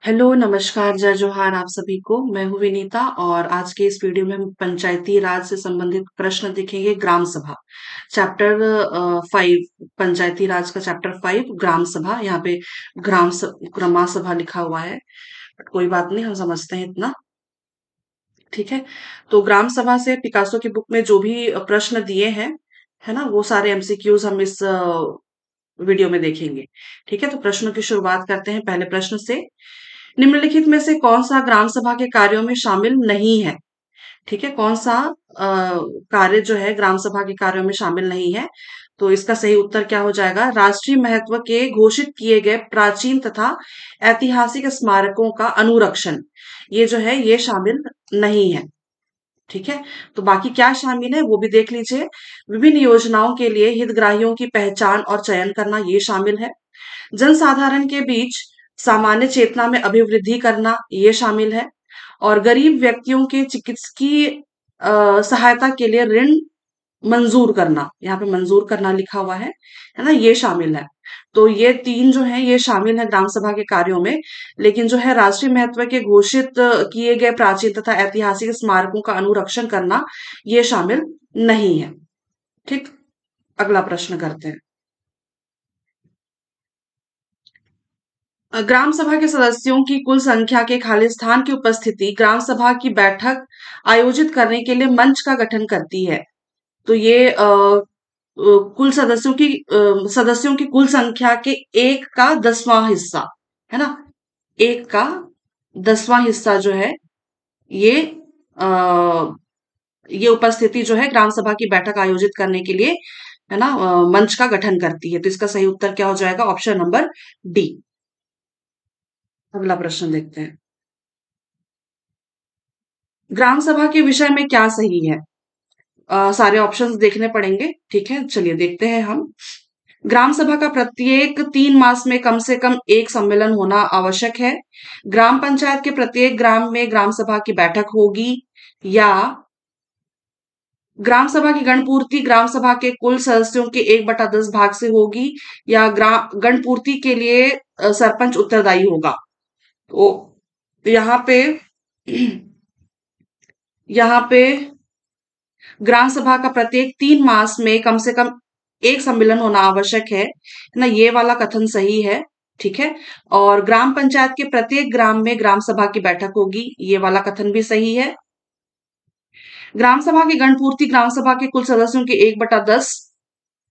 Hello, नमस्कार, जय जोहार आप सभी को। मैं हूँ विनीता और आज के इस वीडियो में हम पंचायती राज से संबंधित प्रश्न देखेंगे। ग्राम सभा चैप्टर 5, पंचायती राज का चैप्टर 5 ग्राम सभा। यहाँ पे ग्रामा सभा लिखा हुआ है, बट कोई बात नहीं, हम समझते हैं इतना। ठीक है। तो ग्राम सभा से पिकासो की बुक में जो भी प्रश्न दिए हैं, है ना, वो सारे एमसीक्यूज हम इस वीडियो में देखेंगे। ठीक है, तो प्रश्नों की शुरुआत करते हैं पहले प्रश्न से। निम्नलिखित में से कौन सा ग्राम सभा के कार्यों में शामिल नहीं है? ठीक है, कौन सा कार्य जो है ग्राम सभा के कार्यों में शामिल नहीं है? तो इसका सही उत्तर क्या हो जाएगा? राष्ट्रीय महत्व के घोषित किए गए प्राचीन तथा ऐतिहासिक स्मारकों का अनुरक्षण, ये जो है ये शामिल नहीं है। ठीक है, तो बाकी क्या शामिल है वो भी देख लीजिए। विभिन्न योजनाओं के लिए हितग्राहियों की पहचान और चयन करना, ये शामिल है। जनसाधारण के बीच सामान्य चेतना में अभिवृद्धि करना, ये शामिल है। और गरीब व्यक्तियों के चिकित्सकीय सहायता के लिए ऋण मंजूर करना, यहाँ पे मंजूर करना लिखा हुआ है ना, ये शामिल है। तो ये तीन जो है ये शामिल है ग्राम सभा के कार्यों में। लेकिन जो है राष्ट्रीय महत्व के घोषित किए गए प्राचीन तथा ऐतिहासिक स्मारकों का अनुरक्षण करना, ये शामिल नहीं है। ठीक, अगला प्रश्न करते हैं। ग्राम सभा के सदस्यों की कुल संख्या के खालिस्तान की उपस्थिति ग्राम सभा की बैठक आयोजित करने के लिए मंच का गठन करती है। तो ये कुल सदस्यों की कुल संख्या के 1 का 10वां हिस्सा, है ना, 1 का 10वां हिस्सा जो है ये आ, ये उपस्थिति जो है ग्राम सभा की बैठक आयोजित करने के लिए, है ना, मंच का गठन करती है। तो इसका सही उत्तर क्या हो जाएगा? Option number D. अगला प्रश्न देखते हैं। ग्राम सभा के विषय में क्या सही है? सारे ऑप्शंस देखने पड़ेंगे। ठीक है, चलिए देखते हैं हम। ग्राम सभा का प्रत्येक 3 मास में कम से कम एक सम्मेलन होना आवश्यक है। ग्राम पंचायत के प्रत्येक ग्राम में ग्राम सभा की बैठक होगी। या ग्राम सभा की गणपूर्ति ग्राम सभा के कुल सदस्यों के 1/10 भाग से होगी। या ग्राम गणपूर्ति के लिए सरपंच उत्तरदायी होगा। तो यहाँ पे यहाँ पे ग्राम सभा का प्रत्येक 3 मास में कम से कम एक सम्मेलन होना आवश्यक है ना, ये वाला कथन सही है। ठीक है। और ग्राम पंचायत के प्रत्येक ग्राम में ग्राम सभा की बैठक होगी, ये वाला कथन भी सही है। ग्राम सभा की गणपूर्ति ग्राम सभा के कुल सदस्यों के 1/10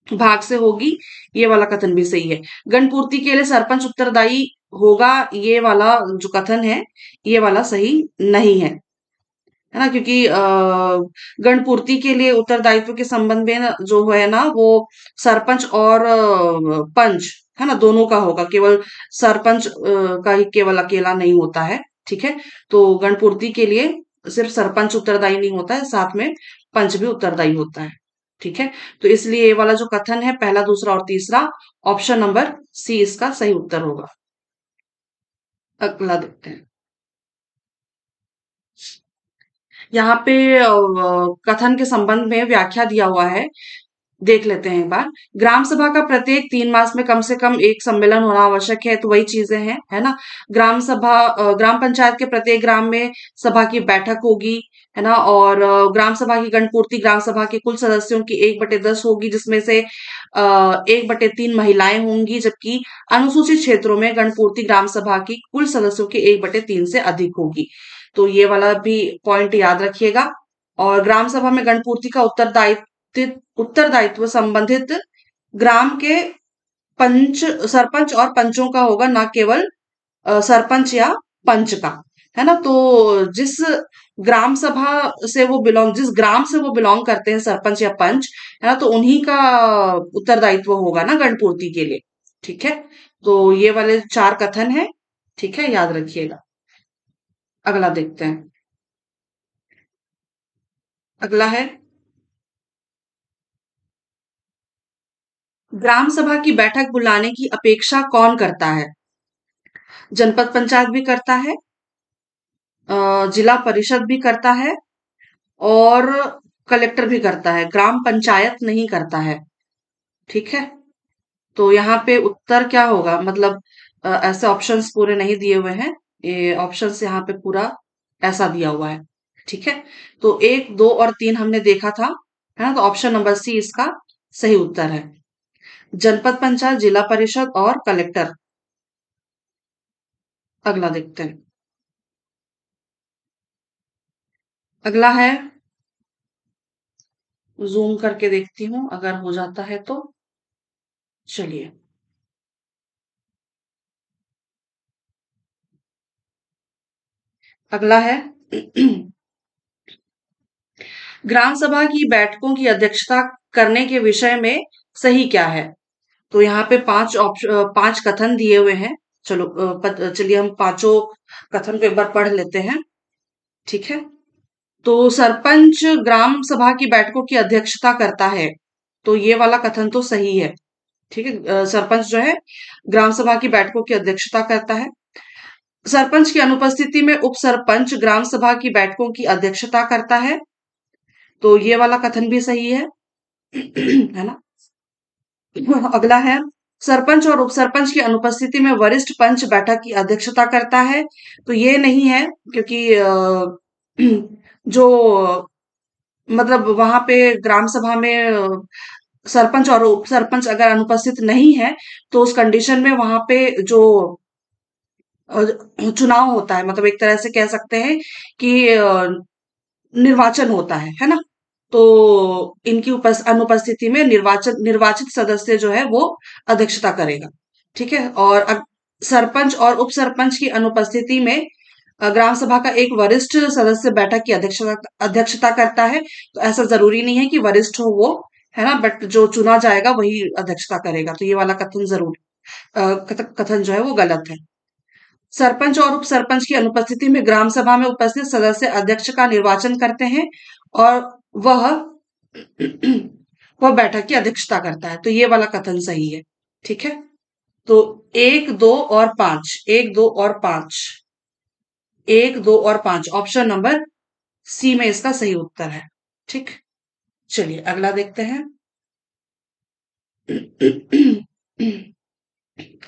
भाग से होगी, ये वाला कथन भी सही है। गणपूर्ति के लिए सरपंच उत्तरदायी होगा, ये वाला जो कथन है ये वाला सही नहीं है ना, क्योंकि गणपूर्ति के लिए उत्तरदायित्व के संबंध में जो है ना वो सरपंच और पंच, है ना, दोनों का होगा। केवल सरपंच का ही केवल अकेला नहीं होता है। ठीक है, तो गणपूर्ति के लिए सिर्फ सरपंच उत्तरदायी नहीं होता है, साथ में पंच भी उत्तरदायी होता है। ठीक है, तो इसलिए ये वाला जो कथन है पहला, दूसरा और तीसरा, ऑप्शन नंबर सी इसका सही उत्तर होगा। अगला देखते हैं। यहाँ पे कथन के संबंध में व्याख्या दिया हुआ है, देख लेते हैं एक बार। ग्राम सभा का प्रत्येक 3 मास में कम से कम एक सम्मेलन होना आवश्यक है, तो वही चीजें हैं, है ना। ग्राम पंचायत के प्रत्येक ग्राम में सभा की बैठक होगी, है ना। और ग्राम सभा की गणपूर्ति ग्राम सभा के कुल सदस्यों की 1/10 होगी, जिसमें से 1/3 महिलाएं होंगी, जबकि अनुसूचित क्षेत्रों में गणपूर्ति ग्राम सभा की कुल सदस्यों की 1/3 से अधिक होगी। तो ये वाला भी पॉइंट याद रखिएगा। और ग्राम सभा में गणपूर्ति का उत्तरदायित्व संबंधित ग्राम के सरपंच और पंचों का होगा, ना केवल सरपंच या पंच का, है ना। तो जिस जिस ग्राम से वो बिलोंग करते हैं, सरपंच या पंच, है ना, तो उन्हीं का उत्तरदायित्व होगा ना गणपूर्ति के लिए। ठीक है, तो ये वाले 4 कथन है। ठीक है, याद रखिएगा। अगला देखते हैं। अगला है, ग्राम सभा की बैठक बुलाने की अपेक्षा कौन करता है? जनपद पंचायत भी करता है, जिला परिषद भी करता है, और कलेक्टर भी करता है। ग्राम पंचायत नहीं करता है। ठीक है, तो यहाँ पे उत्तर क्या होगा? मतलब ऐसे ऑप्शंस पूरे नहीं दिए हुए हैं। ये ऑप्शन यहाँ पे पूरा ऐसा दिया हुआ है। ठीक है, तो 1, 2 और 3 हमने देखा था, है ना? तो ऑप्शन नंबर सी इसका सही उत्तर है। जनपद पंचायत, जिला परिषद और कलेक्टर। अगला देखते हैं। अगला है, ज़ूम करके देखती हूँ अगर हो जाता है तो। चलिए, अगला है ग्राम सभा की बैठकों की अध्यक्षता करने के विषय में सही क्या है? तो यहाँ पे 5 कथन दिए हुए हैं। चलो चलिए हम पांचों कथन को एक बार पढ़ लेते हैं। ठीक है, तो सरपंच ग्राम सभा की बैठकों की अध्यक्षता करता है, तो ये वाला कथन तो सही है। ठीक है, सरपंच जो है ग्राम सभा की बैठकों की अध्यक्षता करता है। सरपंच की अनुपस्थिति में उप सरपंच ग्राम सभा की बैठकों की अध्यक्षता करता है, तो ये वाला कथन भी सही है है ना? अगला है, सरपंच और उप सरपंच की अनुपस्थिति में वरिष्ठ पंच बैठक की अध्यक्षता करता है, तो ये नहीं है, क्योंकि जो मतलब वहां पे ग्राम सभा में सरपंच और उप सरपंच अगर अनुपस्थित नहीं है, तो उस कंडीशन में वहां पे जो अ, चुनाव होता है, मतलब एक तरह से कह सकते हैं कि निर्वाचन होता है ना? तो इनकी अनुपस्थिति में निर्वाचित सदस्य जो है वो अध्यक्षता करेगा। ठीक है, और सरपंच और उप सरपंच की अनुपस्थिति में ग्राम सभा का एक वरिष्ठ सदस्य बैठक की अध्यक्षता अध्यक्षता करता है। तो ऐसा जरूरी नहीं है कि वरिष्ठ हो वो, है ना? बट जो चुना जाएगा वही अध्यक्षता करेगा। तो ये वाला कथन जरूर कथन जो है वो गलत है। सरपंच और उप सरपंच की अनुपस्थिति में ग्राम सभा में उपस्थित सदस्य अध्यक्ष का निर्वाचन करते हैं और वह वह बैठक की अध्यक्षता करता है, तो ये वाला कथन सही है। ठीक है, तो 1, 2 और 5, 1, 2 और 5, 1, 2 और 5 ऑप्शन नंबर सी में इसका सही उत्तर है। ठीक, चलिए अगला देखते हैं।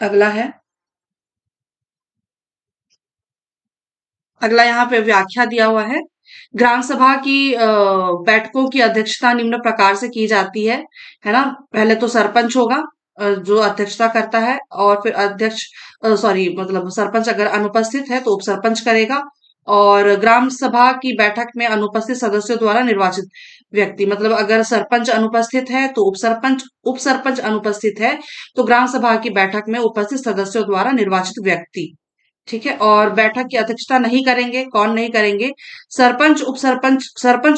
अगला है, अगला यहाँ पे व्याख्या दिया हुआ है। ग्राम सभा की बैठकों की अध्यक्षता निम्न प्रकार से की जाती है ना? पहले तो सरपंच होगा जो अध्यक्षता करता है, और फिर अध्यक्ष सॉरी मतलब सरपंच अगर अनुपस्थित है तो उप सरपंच करेगा, और ग्राम सभा की बैठक में अनुपस्थित सदस्यों द्वारा निर्वाचित व्यक्ति, मतलब अगर सरपंच अनुपस्थित है तो उप सरपंच अनुपस्थित है तो ग्राम सभा की बैठक में उपस्थित सदस्यों द्वारा निर्वाचित व्यक्ति। ठीक है, और बैठक की अध्यक्षता नहीं करेंगे, कौन नहीं करेंगे? सरपंच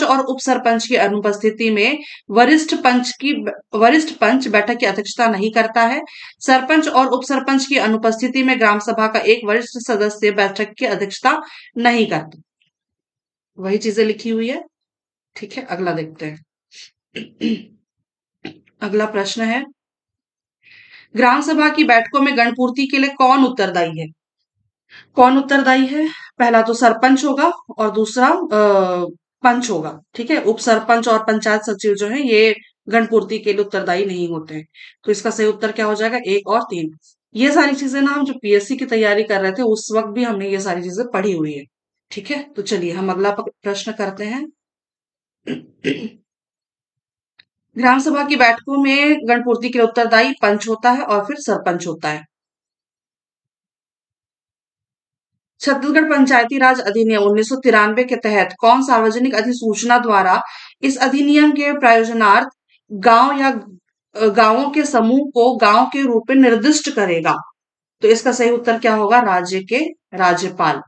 और उप सरपंच की अनुपस्थिति में वरिष्ठ पंच बैठक की अध्यक्षता नहीं करता है। सरपंच और उप सरपंच की अनुपस्थिति में ग्राम सभा का एक वरिष्ठ सदस्य बैठक की अध्यक्षता नहीं करता। वही चीजें लिखी हुई है। ठीक है, अगला देखते हैं। अगला प्रश्न है, ग्राम सभा की बैठकों में गणपूर्ति के लिए कौन उत्तरदायी है? कौन उत्तरदायी है? पहला तो सरपंच होगा, और दूसरा पंच होगा। ठीक है, उप सरपंच और पंचायत सचिव जो है ये गणपूर्ति के लिए उत्तरदायी नहीं होते हैं। तो इसका सही उत्तर क्या हो जाएगा? 1 और 3। ये सारी चीजें ना हम जो पीएससी की तैयारी कर रहे थे उस वक्त भी हमने ये सारी चीजें पढ़ी हुई है। ठीक है, तो चलिए हम अगला प्रश्न करते हैं। ग्राम सभा की बैठकों में गणपूर्ति के लिए उत्तरदायी पंच होता है और फिर सरपंच होता है। छत्तीसगढ़ पंचायती राज अधिनियम 1993 के तहत कौन सार्वजनिक अधिसूचना द्वारा इस अधिनियम के प्रयोजनार्थ गांव या गांवों के समूह को गांव के रूप में निर्दिष्ट करेगा? तो इसका सही उत्तर क्या होगा? राज्य के राज्यपाल।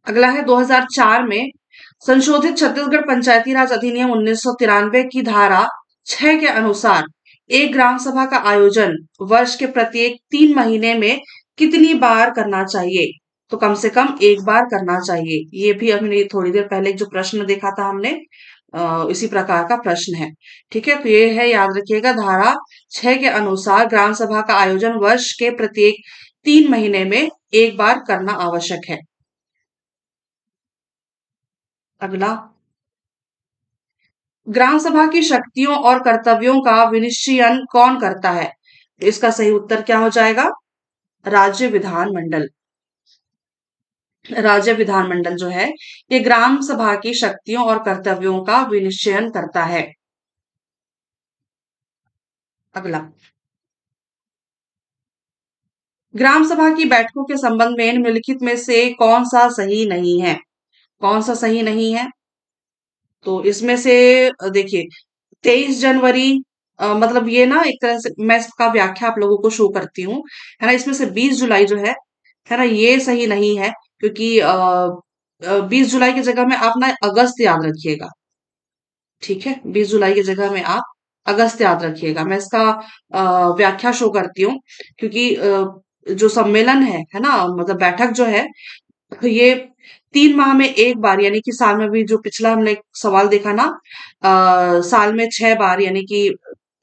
अगला है, 2004 में संशोधित छत्तीसगढ़ पंचायती राज अधिनियम 1993 की धारा 6 के अनुसार एक ग्राम सभा का आयोजन वर्ष के प्रत्येक 3 महीने में कितनी बार करना चाहिए? तो कम से कम एक बार करना चाहिए। ये भी हमने थोड़ी देर पहले जो प्रश्न देखा था हमने, इसी प्रकार का प्रश्न है। ठीक है, तो ये है, याद रखिएगा, धारा 6 के अनुसार ग्राम सभा का आयोजन वर्ष के प्रत्येक 3 महीने में एक बार करना आवश्यक है। अगला, ग्राम सभा की शक्तियों और कर्तव्यों का विनिश्चयन कौन करता है? इसका सही उत्तर क्या हो जाएगा? राज्य विधानमंडल। राज्य विधानमंडल जो है ये ग्राम सभा की शक्तियों और कर्तव्यों का विनिश्चयन करता है। अगला, ग्राम सभा की बैठकों के संबंध में निम्नलिखित में से कौन सा सही नहीं है? कौन सा सही नहीं है? तो इसमें से देखिए, 23 जनवरी, मतलब ये ना एक तरह से मैं इसका व्याख्या आप लोगों को शो करती हूँ, है ना। इसमें से 20 जुलाई जो है ना, ये सही नहीं है, क्योंकि 20 जुलाई की जगह में आप ना अगस्त याद रखिएगा। ठीक है, 20 जुलाई की जगह में आप अगस्त याद रखिएगा। मैं इसका व्याख्या शो करती हूँ, क्योंकि जो सम्मेलन है ना, मतलब बैठक जो है, तो ये 3 माह में एक बार, यानी कि साल में भी, जो पिछला हमने एक सवाल देखा ना, साल में 6 बार, यानी कि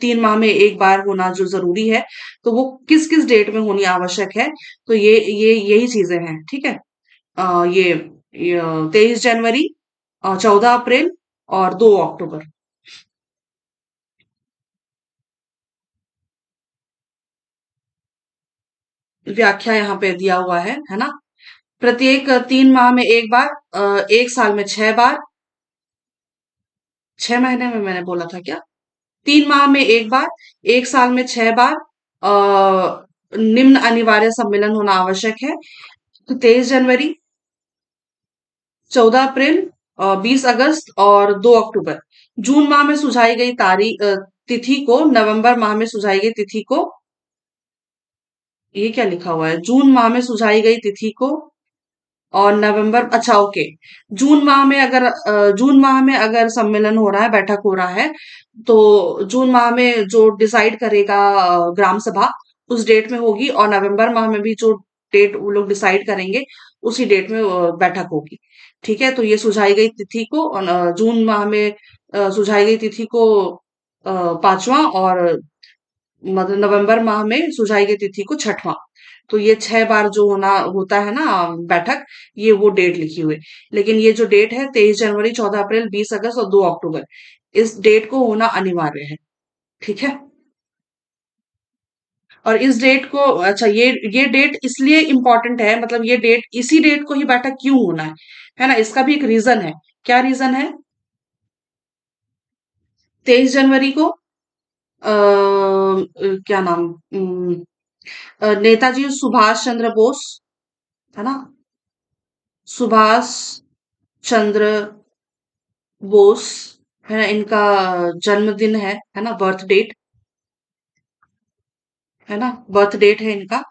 3 माह में एक बार होना जो जरूरी है, तो वो किस किस डेट में होनी आवश्यक है? तो ये यही चीजें हैं। ठीक है, ये 23 जनवरी, 14 अप्रैल और 2 अक्टूबर। व्याख्या यहाँ पे दिया हुआ है ना। प्रत्येक 3 माह में एक बार, एक साल में 6 बार, 6 महीने में मैंने बोला था क्या? 3 माह में एक बार, एक साल में 6 बार, निम्न अनिवार्य सम्मेलन होना आवश्यक है। तो 23 जनवरी, 14 अप्रैल, 20 अगस्त और 2 अक्टूबर। जून माह में सुझाई गई तारीख, तिथि को नवंबर माह में सुझाई गई तिथि को, ये क्या लिखा हुआ है? जून माह में सुझाई गई तिथि को और नवंबर, अच्छा ओके, जून माह में अगर सम्मेलन हो रहा है, बैठक हो रहा है, तो जून माह में जो डिसाइड करेगा ग्राम सभा, उस डेट में होगी, और नवंबर माह में भी जो डेट वो लोग डिसाइड करेंगे, उसी डेट में बैठक होगी। ठीक है, तो ये सुझाई गई तिथि को, और जून माह में सुझाई गई तिथि को 5वां, और मतलब नवंबर माह में सुझाई गई तिथि को 6वां। तो ये 6 बार जो होता है ना बैठक, ये वो डेट लिखी हुई है। लेकिन ये जो डेट है, 23 जनवरी, 14 अप्रैल, 20 अगस्त और 2 अक्टूबर, इस डेट को होना अनिवार्य है। ठीक है, और इस डेट को, अच्छा, ये डेट इसलिए इम्पोर्टेंट है, मतलब ये डेट, इसी डेट को ही बैठक क्यों होना है ना, इसका भी एक रीजन है। क्या रीजन है? 23 जनवरी को क्या नाम, नेताजी सुभाष चंद्र बोस, है ना, सुभाष चंद्र बोस, है ना, इनका जन्मदिन है ना, बर्थ डेट, है ना, बर्थ डेट है इनका।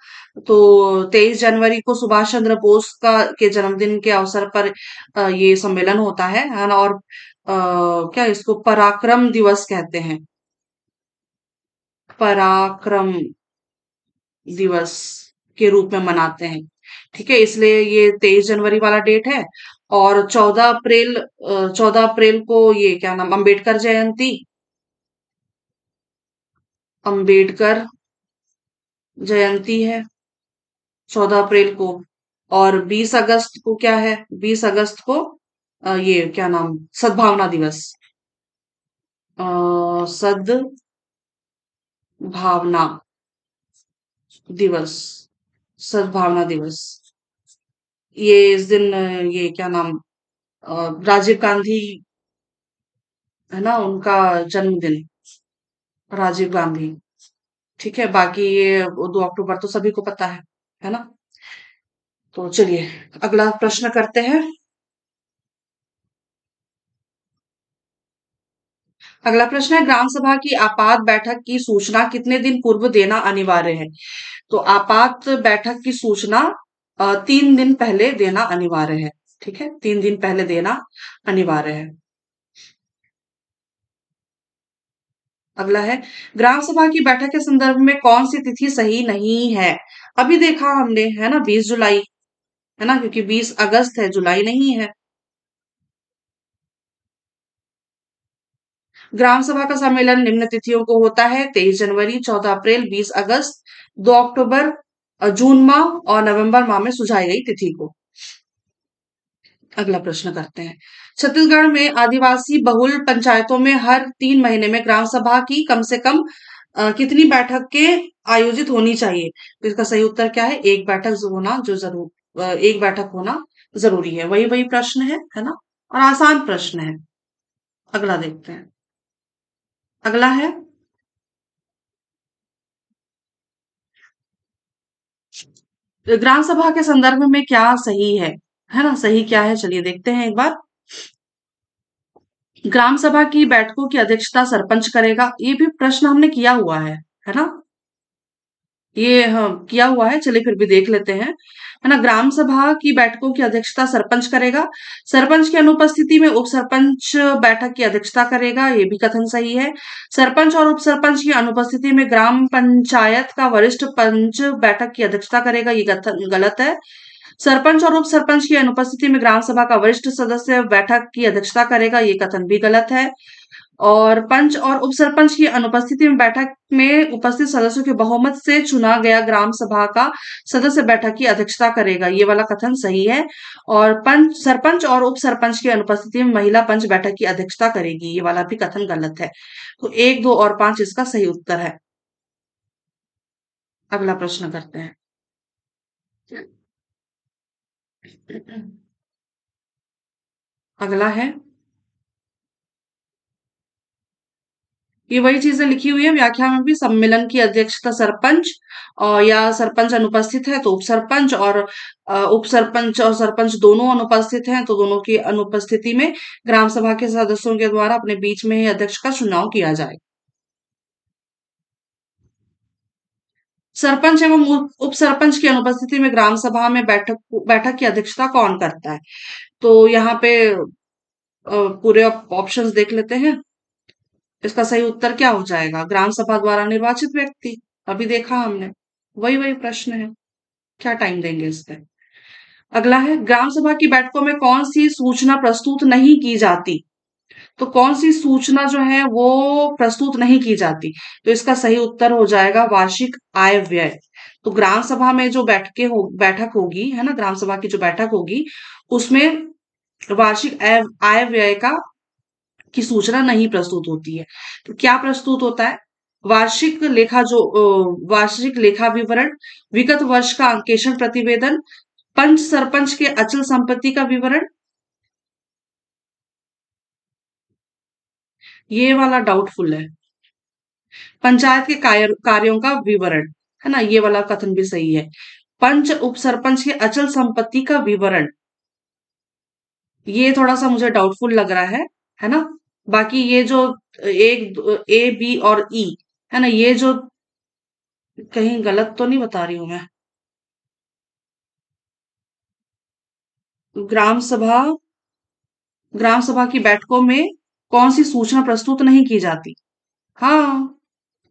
तो 23 जनवरी को सुभाष चंद्र बोस का के जन्मदिन के अवसर पर ये सम्मेलन होता है ना, और क्या इसको पराक्रम दिवस कहते हैं? पराक्रम दिवस के रूप में मनाते हैं। ठीक है, इसलिए ये 23 जनवरी वाला डेट है। और 14 अप्रैल, 14 अप्रैल को ये क्या नाम, अंबेडकर जयंती, अंबेडकर जयंती है 14 अप्रैल को। और 20 अगस्त को क्या है? 20 अगस्त को ये क्या नाम, सद्भावना दिवस, सद्भावना दिवस, सद्भावना दिवस। ये इस दिन ये क्या नाम, राजीव गांधी, है ना, उनका जन्मदिन, राजीव गांधी। ठीक है, बाकी ये 2 अक्टूबर तो सभी को पता है ना। तो चलिए, अगला प्रश्न करते हैं। अगला प्रश्न है, ग्राम सभा की आपात बैठक की सूचना कितने दिन पूर्व देना अनिवार्य है? तो आपात बैठक की सूचना 3 दिन पहले देना अनिवार्य है। ठीक है, 3 दिन पहले देना अनिवार्य है। अगला है, ग्राम सभा की बैठक के संदर्भ में कौन सी तिथि सही नहीं है? अभी देखा हमने, है ना, 20 जुलाई, है ना, क्योंकि 20 अगस्त है, जुलाई नहीं है। ग्राम सभा का सम्मेलन निम्न तिथियों को होता है: 23 जनवरी, 14 अप्रैल, 20 अगस्त, 2 अक्टूबर, जून माह और नवंबर माह में सुझाई गई तिथि को। अगला प्रश्न करते हैं। छत्तीसगढ़ में आदिवासी बहुल पंचायतों में हर 3 महीने में ग्राम सभा की कम से कम कितनी बैठक के आयोजित होनी चाहिए? तो इसका सही उत्तर क्या है? एक बैठक जो होना जो जरूर एक बैठक होना जरूरी है। वही वही प्रश्न है ना? और आसान प्रश्न है। अगला देखते हैं। अगला है ग्राम सभा के संदर्भ में क्या सही है ना? सही क्या है? चलिए देखते हैं एक बार। ग्राम सभा की बैठकों की अध्यक्षता सरपंच करेगा। ये भी प्रश्न हमने किया हुआ है ना? ये हाँ किया हुआ है। चलिए फिर भी देख लेते हैं। है ना? ग्राम सभा की बैठकों की अध्यक्षता सरपंच करेगा। सरपंच की अनुपस्थिति में उप सरपंच बैठक की अध्यक्षता करेगा। ये भी कथन सही है। सरपंच और उप सरपंच की अनुपस्थिति में ग्राम पंचायत का वरिष्ठ पंच बैठक की अध्यक्षता करेगा। ये कथन गलत है। सरपंच और उप सरपंच की अनुपस्थिति में ग्राम सभा का वरिष्ठ सदस्य बैठक की अध्यक्षता करेगा। ये कथन भी गलत है। और पंच और उप सरपंच की अनुपस्थिति में बैठक में उपस्थित सदस्यों के बहुमत से चुना गया ग्राम सभा का सदस्य बैठक की अध्यक्षता करेगा। ये वाला कथन सही है। और पंच सरपंच और उप सरपंच की अनुपस्थिति में महिला पंच बैठक की अध्यक्षता करेगी। ये वाला भी कथन गलत है। तो एक, दो और पांच इसका सही उत्तर है। अगला प्रश्न करते हैं। अगला है, ये वही चीजें लिखी हुई है व्याख्या में भी। सम्मेलन की अध्यक्षता सरपंच और या सरपंच अनुपस्थित है तो उप सरपंच, और उप सरपंच और सरपंच दोनों अनुपस्थित हैं तो दोनों की अनुपस्थिति में ग्राम सभा के सदस्यों के द्वारा अपने बीच में ही अध्यक्ष का चुनाव किया जाए। सरपंच एवं उप सरपंच की अनुपस्थिति में ग्राम सभा में बैठक बैठक की अध्यक्षता कौन करता है? तो यहाँ पे पूरे ऑप्शंस देख लेते हैं। इसका सही उत्तर क्या हो जाएगा? ग्राम सभा द्वारा निर्वाचित व्यक्ति। अभी देखा हमने, वही वही प्रश्न है। क्या टाइम देंगे इस पे? अगला है, ग्राम सभा की बैठकों में कौन सी सूचना प्रस्तुत नहीं की जाती? तो कौन सी सूचना जो है वो प्रस्तुत नहीं की जाती? तो इसका सही उत्तर हो जाएगा वार्षिक आय व्यय। तो ग्राम सभा में जो बैठक होगी, है ना, ग्राम सभा की जो बैठक होगी उसमें वार्षिक आय व्यय का की सूचना नहीं प्रस्तुत होती है। तो क्या प्रस्तुत होता है? वार्षिक लेखा जो वार्षिक लेखा विवरण, विगत वर्ष का अंकेक्षण प्रतिवेदन, पंच सरपंच के अचल संपत्ति का विवरण। ये वाला डाउटफुल है। पंचायत के कार्यों का विवरण, है ना, ये वाला कथन भी सही है। पंच उप सरपंच के अचल संपत्ति का विवरण, ये थोड़ा सा मुझे डाउटफुल लग रहा है ना? बाकी ये जो एक ए बी और ई, है ना, ये जो कहीं गलत तो नहीं बता रही हूं मैं? ग्राम सभा ग्राम सभा की बैठकों में कौन सी सूचना प्रस्तुत नहीं की जाती? हाँ,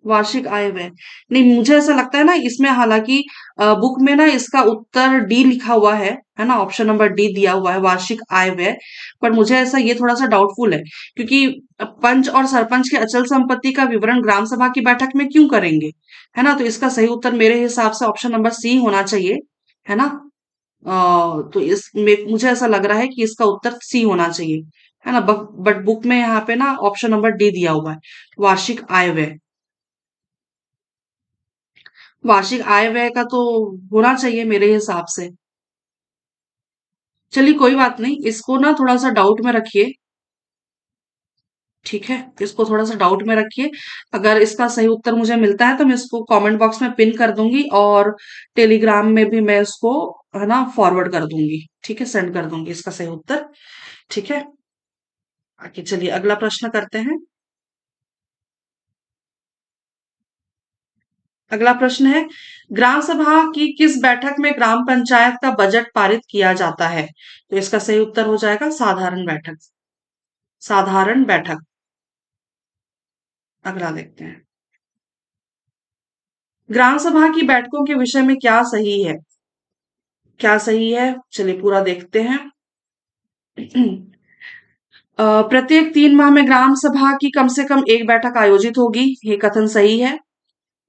वार्षिक आय व्यय। नहीं, मुझे ऐसा लगता है ना इसमें, हालांकि बुक में ना इसका उत्तर डी लिखा हुआ है ना, ऑप्शन नंबर डी दिया हुआ है वार्षिक आय व्यय। पर मुझे ऐसा ये थोड़ा सा डाउटफुल है, क्योंकि पंच और सरपंच के अचल संपत्ति का विवरण ग्राम सभा की बैठक में क्यों करेंगे? है ना? तो इसका सही उत्तर मेरे हिसाब से ऑप्शन नंबर सी होना चाहिए। है ना? तो इसमें मुझे ऐसा लग रहा है कि इसका उत्तर सी होना चाहिए। है ना? बट बुक में यहाँ पे ना ऑप्शन नंबर डी दिया हुआ है, वार्षिक आय व्यय। वार्षिक आय व्यय का तो होना चाहिए मेरे हिसाब से। चलिए कोई बात नहीं, इसको ना थोड़ा सा डाउट में रखिए। ठीक है, इसको थोड़ा सा डाउट में रखिए। अगर इसका सही उत्तर मुझे मिलता है तो मैं इसको कमेंट बॉक्स में पिन कर दूंगी, और टेलीग्राम में भी मैं इसको, है ना, फॉरवर्ड कर दूंगी। ठीक है, सेंड कर दूंगी इसका सही उत्तर। ठीक है, आगे चलिए अगला प्रश्न करते हैं। अगला प्रश्न है, ग्राम सभा की किस बैठक में ग्राम पंचायत का बजट पारित किया जाता है? तो इसका सही उत्तर हो जाएगा साधारण बैठक। साधारण बैठक। अगला देखते हैं। ग्राम सभा की बैठकों के विषय में क्या सही है? क्या सही है? चलिए पूरा देखते हैं। प्रत्येक 3 माह में ग्राम सभा की कम से कम एक बैठक आयोजित होगी। ये कथन सही है।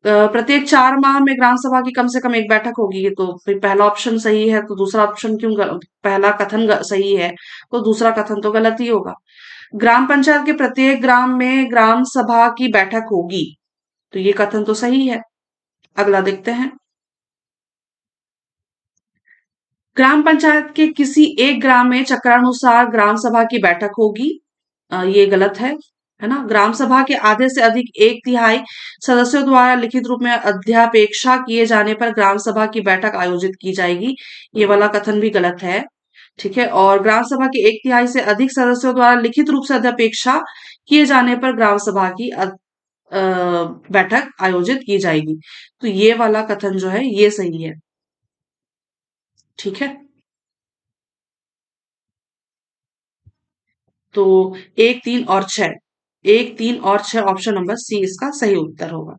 प्रत्येक 4 माह में ग्राम सभा की कम से कम एक बैठक होगी। ये तो फिर पहला ऑप्शन सही है, तो दूसरा ऑप्शन क्यों पहला कथन सही है तो दूसरा कथन तो गलत ही होगा। ग्राम पंचायत के प्रत्येक ग्राम में ग्राम सभा की बैठक होगी। तो ये कथन तो सही है। अगला देखते हैं। ग्राम पंचायत के किसी एक ग्राम में चक्रानुसार ग्राम सभा की बैठक होगी। ये गलत है ना। ग्राम सभा के आधे से अधिक एक तिहाई सदस्यों द्वारा लिखित रूप में अध्यापेक्षा किए जाने पर ग्राम सभा की बैठक आयोजित की जाएगी। ये वाला कथन भी गलत है। ठीक है। और ग्राम सभा के एक तिहाई से अधिक सदस्यों द्वारा लिखित रूप से अध्यापेक्षा किए जाने पर ग्राम सभा की बैठक आयोजित की जाएगी। तो ये वाला कथन जो है ये सही है। ठीक है। तो एक, तीन और छह, एक, तीन और छह, ऑप्शन नंबर सी इसका सही उत्तर होगा।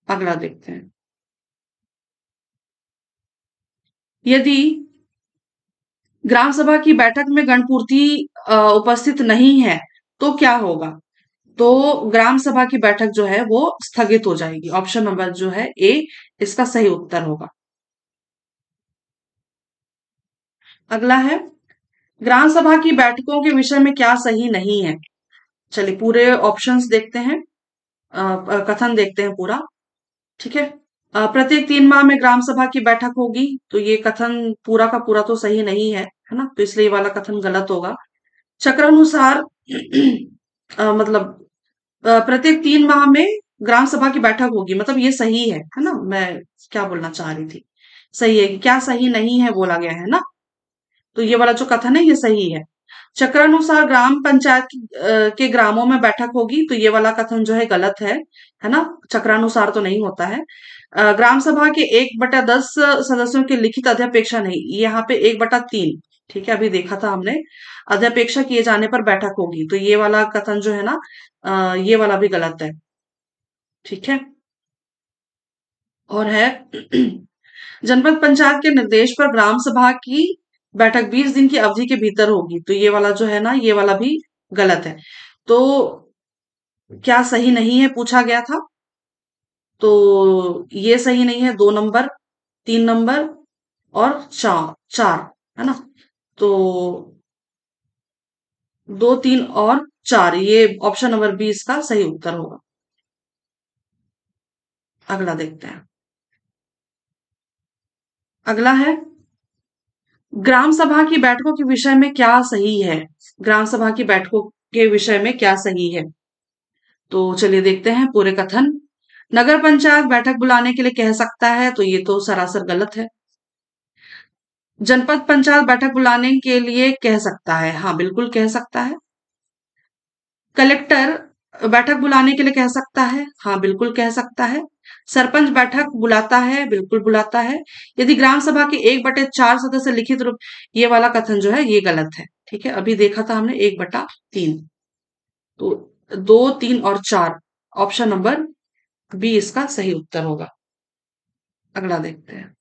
अगला देखते हैं। यदि ग्राम सभा की बैठक में गणपूर्ति उपस्थित नहीं है तो क्या होगा? तो ग्राम सभा की बैठक जो है वो स्थगित हो जाएगी। ऑप्शन नंबर जो है ए इसका सही उत्तर होगा। अगला है, ग्राम सभा की बैठकों के विषय में क्या सही नहीं है? चलिए पूरे ऑप्शंस देखते हैं। कथन देखते हैं पूरा। ठीक है। प्रत्येक 3 माह में ग्राम सभा की बैठक होगी। तो ये कथन पूरा का पूरा तो सही नहीं है ना। तो इसलिए ये वाला कथन गलत होगा। चक्रानुसार मतलब प्रत्येक 3 माह में ग्राम सभा की बैठक होगी, मतलब ये सही है ना। मैं क्या बोलना चाह रही थी, सही है कि क्या सही नहीं है बोला गया है ना। तो ये वाला जो कथन है ये सही है। चक्रानुसार ग्राम पंचायत के ग्रामों में बैठक होगी। तो ये वाला कथन जो है गलत है ना। चक्रानुसार तो नहीं होता है। ग्राम सभा के 1/10 सदस्यों की लिखित अध्यपेक्षा नहीं, यहाँ पे 1/3। ठीक है, अभी देखा था हमने। अध्यपेक्षा किए जाने पर बैठक होगी। तो ये वाला कथन जो है ना, ये वाला भी गलत है। ठीक है। और है जनपद पंचायत के निर्देश पर ग्राम सभा की बैठक 20 दिन की अवधि के भीतर होगी। तो ये वाला जो है ना, ये वाला भी गलत है। तो क्या सही नहीं है पूछा गया था। तो ये सही नहीं है। 2 नंबर, 3 नंबर और चार चार, है ना। तो 2, 3 और 4, ये ऑप्शन नंबर 20 का सही उत्तर होगा। अगला देखते हैं। अगला है, ग्राम सभा की बैठकों के विषय में क्या सही है? ग्राम सभा की बैठकों के विषय में क्या सही है? तो चलिए देखते हैं पूरे कथन। नगर पंचायत बैठक बुलाने के लिए कह सकता है। तो ये तो सरासर गलत है। जनपद पंचायत बैठक बुलाने के लिए कह सकता है, हाँ बिल्कुल कह सकता है। कलेक्टर बैठक बुलाने के लिए कह सकता है, हाँ बिल्कुल कह सकता है। सरपंच बैठक बुलाता है, बिल्कुल बुलाता है। यदि ग्राम सभा के 1/4 सदस्य लिखित रूप, ये वाला कथन जो है ये गलत है। ठीक है, अभी देखा था हमने 1/3। तो 2, 3 और 4, ऑप्शन नंबर बी इसका सही उत्तर होगा। अगला देखते हैं।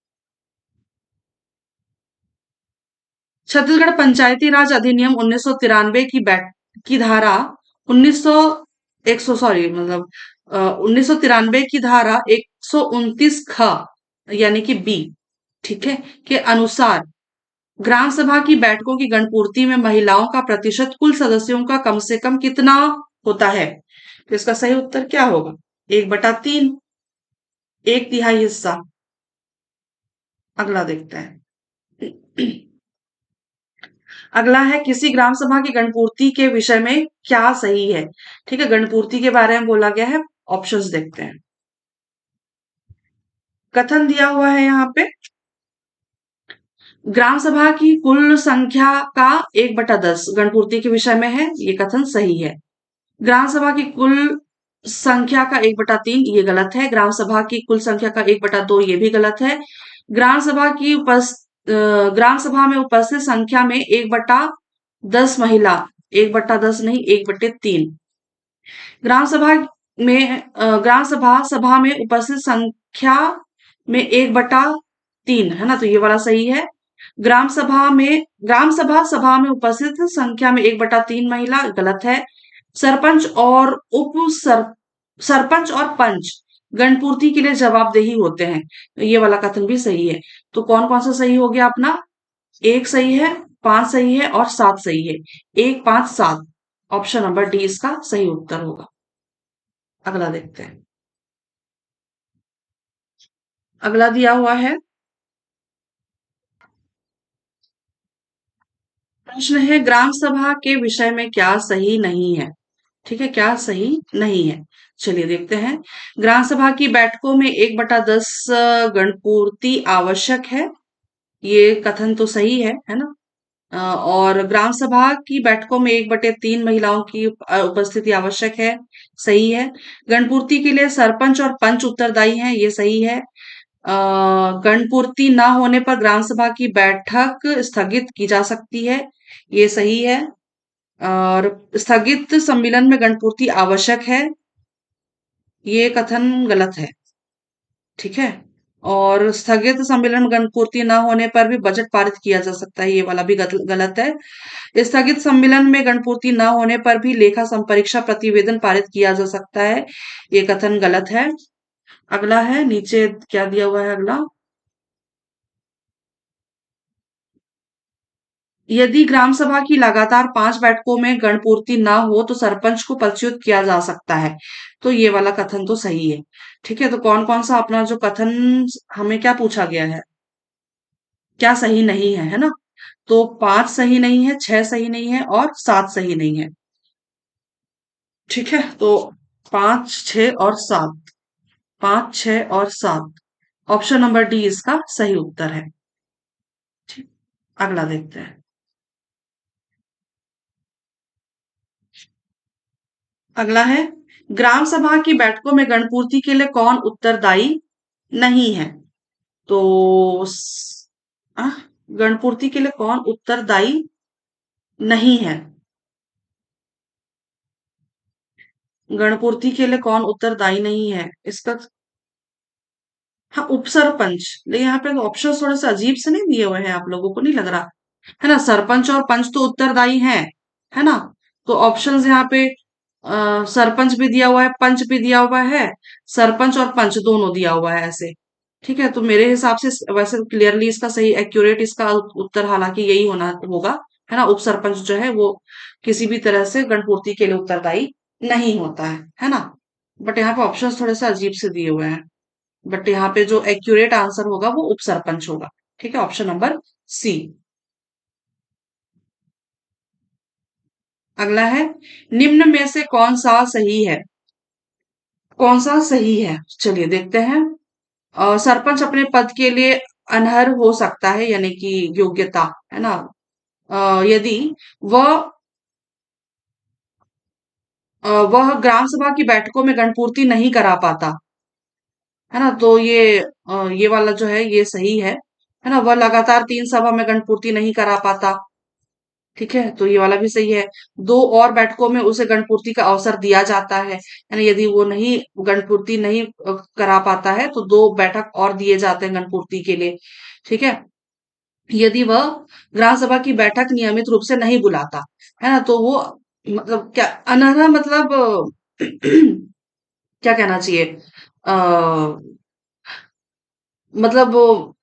छत्तीसगढ़ पंचायती राज अधिनियम 1993 की धारा 1900 100 सॉरी मतलब 1993 की धारा 129 ख यानी कि बी, ठीक है, के अनुसार ग्राम सभा की बैठकों की गणपूर्ति में महिलाओं का प्रतिशत कुल सदस्यों का कम से कम कितना होता है? तो इसका सही उत्तर क्या होगा? 1/3, एक तिहाई हिस्सा। अगला देखते हैं। अगला है, किसी ग्राम सभा की गणपूर्ति के विषय में क्या सही है? ठीक है, गणपूर्ति के बारे में बोला गया है। ऑप्शंस देखते हैं। कथन दिया हुआ है यहाँ पे, ग्राम सभा की कुल संख्या का 1/10 गणपूर्ति के विषय में है। ये कथन सही है। ग्राम सभा की कुल संख्या का 1/3 ये गलत है। ग्राम सभा की कुल संख्या का 1/2 ये भी गलत है। ग्राम सभा की ग्राम सभा में उपस्थित संख्या में 1/10 महिला, 1/10 नहीं 1/3। ग्राम सभा ग्राम सभा में उपस्थित संख्या में 1/3 है ना। तो ये वाला सही है। ग्राम सभा सभा में उपस्थित संख्या में 1/3 महिला, गलत है। सरपंच और सरपंच और पंच गणपूर्ति के लिए जवाबदेही होते हैं। तो ये वाला कथन भी सही है। तो कौन कौन सा सही हो गया अपना? 1 सही है, 5 सही है और 7 सही है। 1, 5, 7, ऑप्शन नंबर डी इसका सही उत्तर होगा। अगला देखते हैं। अगला दिया हुआ है, प्रश्न है ग्राम सभा के विषय में क्या सही नहीं है। ठीक है, क्या सही नहीं है, चलिए देखते हैं। ग्राम सभा की बैठकों में 1/10 गणपूर्ति आवश्यक है, ये कथन तो सही है ना। और ग्राम सभा की बैठकों में 1/3 महिलाओं की उपस्थिति आवश्यक है, सही है। गणपूर्ति के लिए सरपंच और पंच उत्तरदायी हैं, ये सही है। गणपूर्ति ना होने पर ग्राम सभा की बैठक स्थगित की जा सकती है, ये सही है। और स्थगित सम्मेलन में गणपूर्ति आवश्यक है, ये कथन गलत है। ठीक है। और स्थगित सम्मेलन में गणपूर्ति न होने पर भी बजट पारित किया जा सकता है, ये वाला भी गलत है। स्थगित सम्मेलन में गणपूर्ति न होने पर भी लेखा संपरीक्षा प्रतिवेदन पारित किया जा सकता है, ये कथन गलत है। अगला है, नीचे क्या दिया हुआ है अगला, यदि ग्राम सभा की लगातार 5 बैठकों में गणपूर्ति ना हो तो सरपंच को पदच्युत किया जा सकता है, तो ये वाला कथन तो सही है। ठीक है, तो कौन कौन सा अपना जो कथन, हमें क्या पूछा गया है, क्या सही नहीं है ना। तो 5 सही नहीं है, 6 सही नहीं है और 7 सही नहीं है। ठीक है, तो 5, 6 और 7, 5, 6 और 7, ऑप्शन नंबर डी इसका सही उत्तर है। ठीक, अगला देखते हैं। अगला है, ग्राम सभा की बैठकों में गणपूर्ति के लिए कौन उत्तरदायी नहीं है। तो आ, गणपूर्ति के लिए कौन उत्तरदायी नहीं है, गणपूर्ति के लिए कौन उत्तरदायी नहीं है इसका, हाँ उपसरपंच। लेकिन यहाँ पे ऑप्शन थोड़े से अजीब से नहीं दिए हुए हैं, आप लोगों को नहीं लग रहा है ना। सरपंच और पंच तो उत्तरदायी हैं, है ना। तो ऑप्शंस यहाँ पे सरपंच भी दिया हुआ है, पंच भी दिया हुआ है, सरपंच और पंच दोनों दिया हुआ है ऐसे। ठीक है, तो मेरे हिसाब से वैसे क्लियरली इसका सही एक्यूरेट इसका उत्तर हालांकि यही होना होगा, है ना। उप सरपंच जो है वो किसी भी तरह से गणपूर्ति के लिए उत्तरदायी नहीं होता है ना। बट यहाँ पे ऑप्शंस थोड़े से अजीब से दिए हुए हैं, बट यहाँ पे जो एक्यूरेट आंसर होगा वो उप सरपंच होगा। ठीक है, ऑप्शन नंबर सी। अगला है, निम्न में से कौन सा सही है, कौन सा सही है, चलिए देखते हैं। सरपंच अपने पद के लिए अनर्ह हो सकता है, यानी कि योग्यता, है ना। यदि वह वह ग्राम सभा की बैठकों में गणपूर्ति नहीं करा पाता, है ना। तो ये वाला जो है ये सही है ना। वह लगातार 3 सभा में गणपूर्ति नहीं करा पाता, ठीक है, तो ये वाला भी सही है। 2 और बैठकों में उसे गणपूर्ति का अवसर दिया जाता है, यानी यदि वो नहीं गणपूर्ति नहीं करा पाता है तो 2 बैठक और दिए जाते हैं गणपूर्ति के लिए। ठीक है, यदि वह ग्राम सभा की बैठक नियमित रूप से नहीं बुलाता, है ना, तो वो मतलब क्या अनर्ह मतलब क्या कहना चाहिए, आ, मतलब वो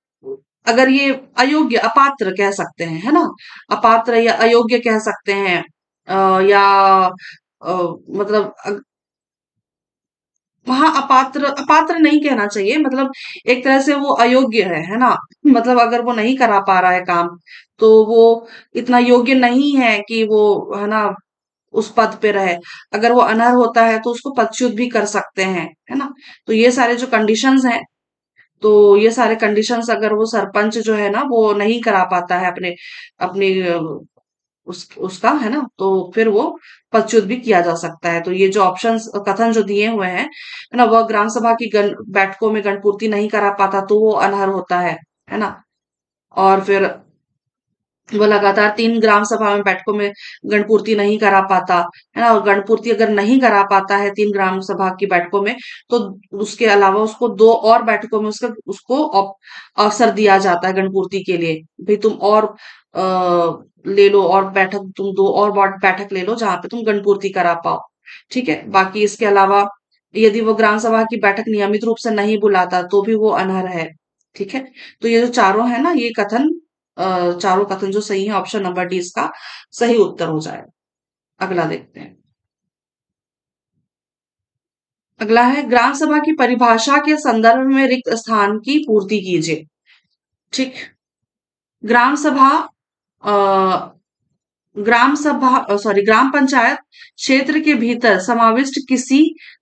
अगर ये अयोग्य अपात्र कह सकते हैं, है ना। अपात्र या अयोग्य कह सकते हैं, या मतलब वहां अपात्र अपात्र नहीं कहना चाहिए, मतलब एक तरह से वो अयोग्य है ना। मतलब अगर वो नहीं करा पा रहा है काम, तो वो इतना योग्य नहीं है कि वो, है ना, उस पद पे रहे। अगर वो अनर्ह होता है तो उसको पदच्युत भी कर सकते हैं, है ना। तो ये सारे जो कंडीशंस हैं, तो ये सारे कंडीशंस अगर वो सरपंच जो है ना वो नहीं करा पाता है अपने अपने उसका, है ना, तो फिर वो पदच्युत भी किया जा सकता है। तो ये जो ऑप्शंस कथन जो दिए हुए हैं, है ना, वह ग्राम सभा की बैठकों में गणपूर्ति नहीं करा पाता तो वो अनर्ह होता है ना। और फिर वो लगातार 3 ग्राम सभा में बैठकों में गणपूर्ति नहीं करा पाता, है ना। और गणपूर्ति अगर नहीं करा पाता है 3 ग्राम सभा की बैठकों में, तो उसके अलावा उसको 2 और बैठकों में उसका उसको अवसर दिया जाता है गणपूर्ति के लिए। भाई तुम और ले लो, और बैठक तुम 2 और बैठक ले लो जहां पे तुम गणपूर्ति करा पाओ। ठीक है, बाकी इसके अलावा यदि वो ग्राम सभा की बैठक नियमित रूप से नहीं बुलाता तो भी वो अनर्ह है। ठीक है, तो ये जो चारों है ना, ये कथन चारों कथन जो सही है, ऑप्शन नंबर डी इसका सही उत्तर हो जाएगा। अगला देखते हैं। अगला है ग्राम सभा की परिभाषा के संदर्भ में रिक्त स्थान की पूर्ति कीजिए। ठीक। ग्राम सभा अ, ग्राम पंचायत क्षेत्र के भीतर समाविष्ट किसी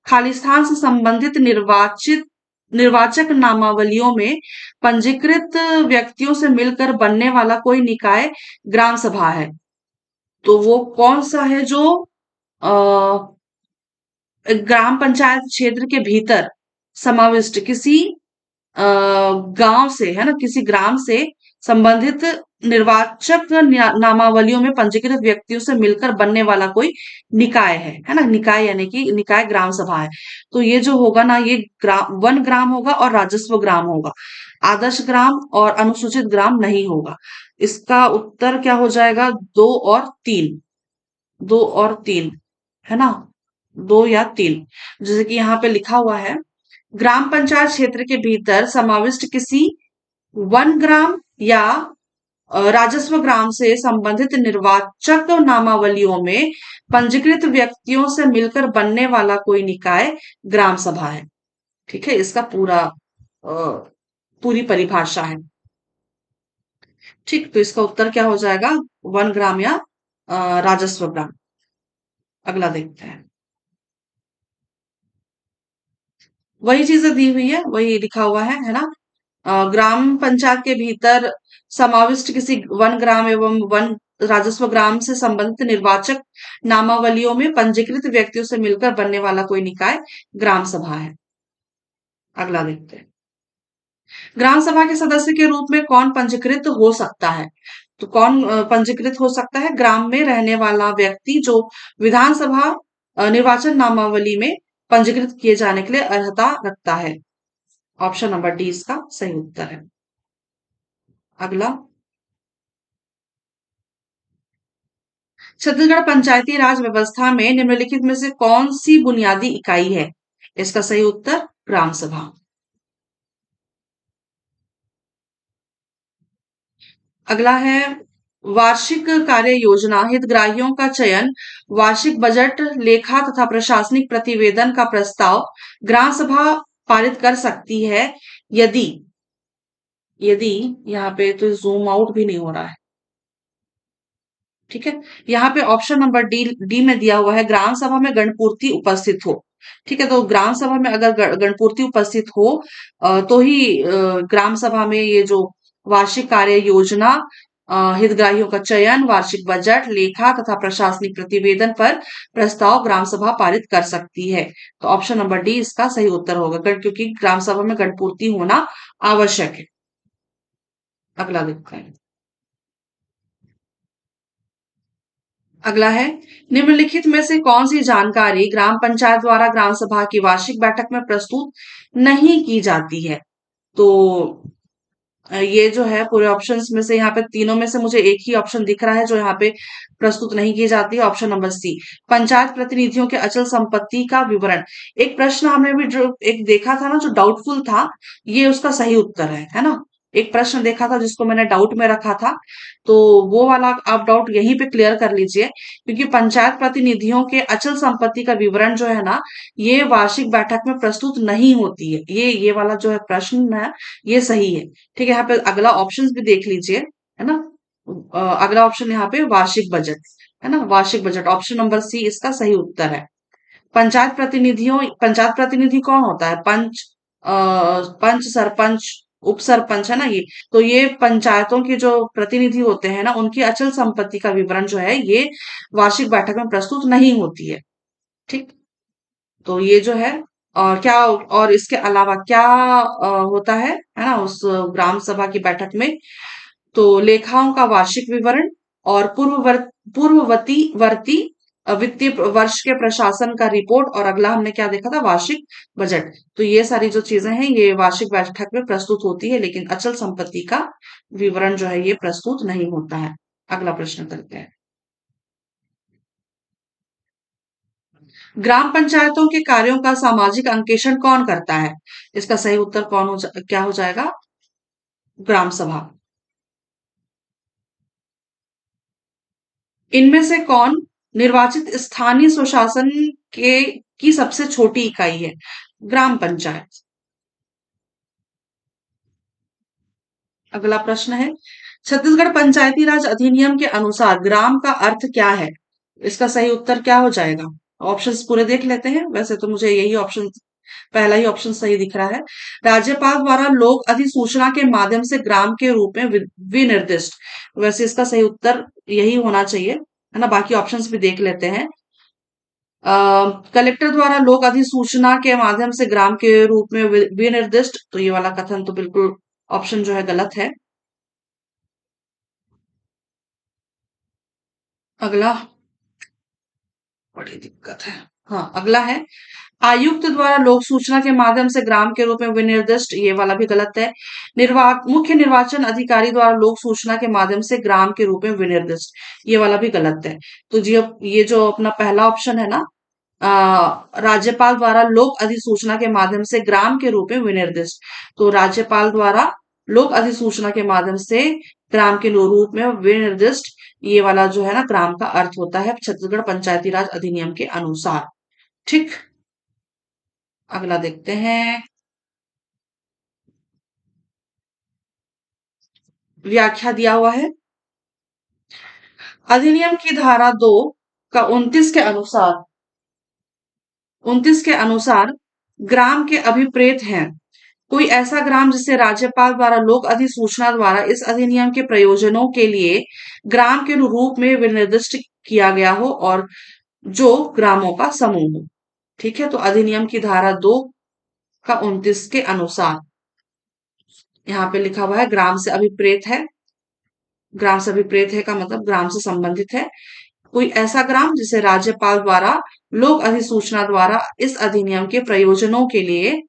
खाली स्थान से संबंधित निर्वाचक नामावलियों में पंजीकृत व्यक्तियों से मिलकर बनने वाला कोई निकाय ग्राम सभा है। तो वो कौन सा है जो अ, ग्राम पंचायत क्षेत्र के भीतर समाविष्ट किसी गांव से, है ना, किसी ग्राम से संबंधित निर्वाचक नामावलियों में पंजीकृत व्यक्तियों से मिलकर बनने वाला कोई निकाय है ना। निकाय यानी कि निकाय ग्राम सभा है। तो ये जो होगा ना, ये वन ग्राम होगा और राजस्व ग्राम होगा। आदर्श ग्राम और अनुसूचित ग्राम नहीं होगा। इसका उत्तर क्या हो जाएगा? 2 और 3। 2 और 3, है ना, 2 या 3। जैसे कि यहाँ पे लिखा हुआ है, ग्राम पंचायत क्षेत्र के भीतर समाविष्ट किसी वन ग्राम या राजस्व ग्राम से संबंधित निर्वाचक नामावलियों में पंजीकृत व्यक्तियों से मिलकर बनने वाला कोई निकाय ग्राम सभा है। ठीक है, इसका पूरी परिभाषा है। ठीक, तो इसका उत्तर क्या हो जाएगा? वन ग्राम या राजस्व ग्राम। अगला देखते हैं। वही चीजें दी हुई है, वही लिखा हुआ है ना। ग्राम पंचायत के भीतर समाविष्ट किसी वन ग्राम एवं वन राजस्व ग्राम से संबंधित निर्वाचक नामावलियों में पंजीकृत व्यक्तियों से मिलकर बनने वाला कोई निकाय ग्राम सभा है। अगला देखते हैं। ग्राम सभा के सदस्य के रूप में कौन पंजीकृत हो सकता है? तो कौन पंजीकृत हो सकता है? ग्राम में रहने वाला व्यक्ति जो विधानसभा निर्वाचन नामावली में पंजीकृत किए जाने के लिए अर्हता रखता है। ऑप्शन नंबर डी इसका सही उत्तर है। अगला, छत्तीसगढ़ पंचायती राज व्यवस्था में निम्नलिखित में से कौन सी बुनियादी इकाई है? इसका सही उत्तर ग्राम सभा। अगला है, वार्षिक कार्य योजना हितग्राहियों का चयन, वार्षिक बजट, लेखा तथा प्रशासनिक प्रतिवेदन का प्रस्ताव ग्राम सभा पारित कर सकती है यदि, यदि यहाँ पे तो जूम आउट भी नहीं हो रहा है। ठीक है, यहाँ पे ऑप्शन नंबर डी डी में दिया हुआ है, ग्राम सभा में गणपूर्ति उपस्थित हो। ठीक है, तो ग्राम सभा में अगर गणपूर्ति उपस्थित हो तो ही ग्राम सभा में ये जो वार्षिक कार्य योजना, हितग्राहियों का चयन, वार्षिक बजट, लेखा तथा प्रशासनिक प्रतिवेदन पर प्रस्ताव ग्राम सभा पारित कर सकती है। तो ऑप्शन नंबर डी इसका सही उत्तर होगा, क्योंकि ग्राम सभा में गणपूर्ति होना आवश्यक है। अगला देखते हैं। अगला है, निम्नलिखित में से कौन सी जानकारी ग्राम पंचायत द्वारा ग्राम सभा की वार्षिक बैठक में प्रस्तुत नहीं की जाती है? तो ये जो है पूरे ऑप्शंस में से, यहाँ पे तीनों में से मुझे एक ही ऑप्शन दिख रहा है जो यहाँ पे प्रस्तुत नहीं की जाती है। ऑप्शन नंबर सी, पंचायत प्रतिनिधियों के अचल संपत्ति का विवरण। एक प्रश्न हमने भी जो एक देखा था ना, जो डाउटफुल था, ये उसका सही उत्तर है ना। एक प्रश्न देखा था जिसको मैंने डाउट में रखा था, तो वो वाला आप डाउट यहीं पे क्लियर कर लीजिए, क्योंकि पंचायत प्रतिनिधियों के अचल संपत्ति का विवरण जो है ना, ये वार्षिक बैठक में प्रस्तुत नहीं होती है। ये वाला जो है प्रश्न है, ये सही है। ठीक है, यहाँ पे अगला ऑप्शन भी देख लीजिए, है ना। अगला ऑप्शन यहाँ पे वार्षिक बजट, है ना, वार्षिक बजट, ऑप्शन नंबर सी इसका सही उत्तर है। पंचायत प्रतिनिधि कौन होता है? पंच, सरपंच, उप सरपंच, है ना ये। तो ये पंचायतों के जो प्रतिनिधि होते हैं ना, उनकी अचल संपत्ति का विवरण जो है, ये वार्षिक बैठक में प्रस्तुत नहीं होती है। ठीक, तो ये जो है, और क्या, और इसके अलावा क्या होता है ना, उस ग्राम सभा की बैठक में? तो लेखाओं का वार्षिक विवरण और पूर्ववर्ती वर्ती वित्तीय वर्ष के प्रशासन का रिपोर्ट, और अगला हमने क्या देखा था? वार्षिक बजट। तो ये सारी जो चीजें हैं, ये वार्षिक बैठक में प्रस्तुत होती है, लेकिन अचल संपत्ति का विवरण जो है, ये प्रस्तुत नहीं होता है। अगला प्रश्न करते हैं। ग्राम पंचायतों के कार्यों का सामाजिक अंकेक्षण कौन करता है? इसका सही उत्तर क्या हो जाएगा? ग्राम सभा। इनमें से कौन निर्वाचित स्थानीय स्वशासन के की सबसे छोटी इकाई है? ग्राम पंचायत। अगला प्रश्न है, छत्तीसगढ़ पंचायती राज अधिनियम के अनुसार ग्राम का अर्थ क्या है? इसका सही उत्तर क्या हो जाएगा? ऑप्शंस पूरे देख लेते हैं। वैसे तो मुझे यही ऑप्शन, पहला ही ऑप्शन सही दिख रहा है। राज्यपाल द्वारा लोक अधिसूचना के माध्यम से ग्राम के रूप में विनिर्दिष्ट। वैसे इसका सही उत्तर यही होना चाहिए, है ना। बाकी ऑप्शंस भी देख लेते हैं। कलेक्टर द्वारा लोक अधिसूचना के माध्यम से ग्राम के रूप में विनिर्दिष्ट, तो ये वाला कथन तो बिल्कुल ऑप्शन जो है गलत है। अगला बड़ी दिक्कत है। हाँ, अगला है, आयुक्त द्वारा लोक सूचना के माध्यम से ग्राम के रूप में विनिर्दिष्ट, ये वाला भी गलत है। मुख्य निर्वाचन अधिकारी द्वारा लोक सूचना के माध्यम से ग्राम के रूप में विनिर्दिष्ट, ये वाला भी गलत है। तो जी, अब ये जो अपना पहला ऑप्शन है ना, राज्यपाल द्वारा लोक अधिसूचना के माध्यम से ग्राम के रूप में विनिर्दिष्ट, तो राज्यपाल द्वारा लोक अधिसूचना के माध्यम से ग्राम के रूप में विनिर्दिष्ट, ये वाला जो है ना ग्राम का अर्थ होता है छत्तीसगढ़ पंचायती राज अधिनियम के अनुसार। ठीक। अगला देखते हैं, व्याख्या दिया हुआ है। अधिनियम की धारा 2 का 29 के अनुसार ग्राम के अभिप्रेत हैं कोई ऐसा ग्राम जिसे राज्यपाल द्वारा लोक अधिसूचना द्वारा इस अधिनियम के प्रयोजनों के लिए ग्राम के रूप में विनिर्दिष्ट किया गया हो और जो ग्रामों का समूह हो। ठीक है, तो अधिनियम की धारा 2 का 29 के अनुसार यहाँ पे लिखा हुआ है ग्राम से अभिप्रेत है। ग्राम से अभिप्रेत है का मतलब ग्राम से संबंधित है कोई ऐसा ग्राम जिसे राज्यपाल द्वारा लोक अधिसूचना द्वारा इस अधिनियम के प्रयोजनों के लिए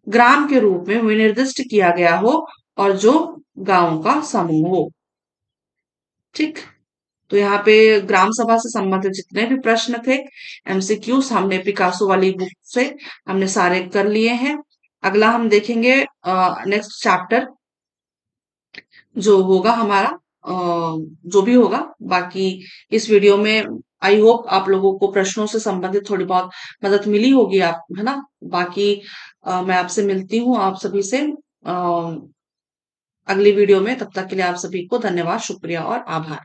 ग्राम के रूप में विनिर्दिष्ट किया गया हो और जो गांवों का समूह हो। ठीक। तो यहाँ पे ग्राम सभा से संबंधित जितने भी प्रश्न थे, एमसीक्यूज, हमने पिकासो वाली बुक से हमने सारे कर लिए हैं। अगला हम देखेंगे नेक्स्ट चैप्टर जो होगा हमारा, जो भी होगा। बाकी इस वीडियो में आई होप आप लोगों को प्रश्नों से संबंधित थोड़ी बहुत मदद मिली होगी, आप है ना। बाकी मैं आपसे मिलती हूँ आप सभी से अगली वीडियो में। तब तक के लिए आप सभी को धन्यवाद, शुक्रिया और आभार।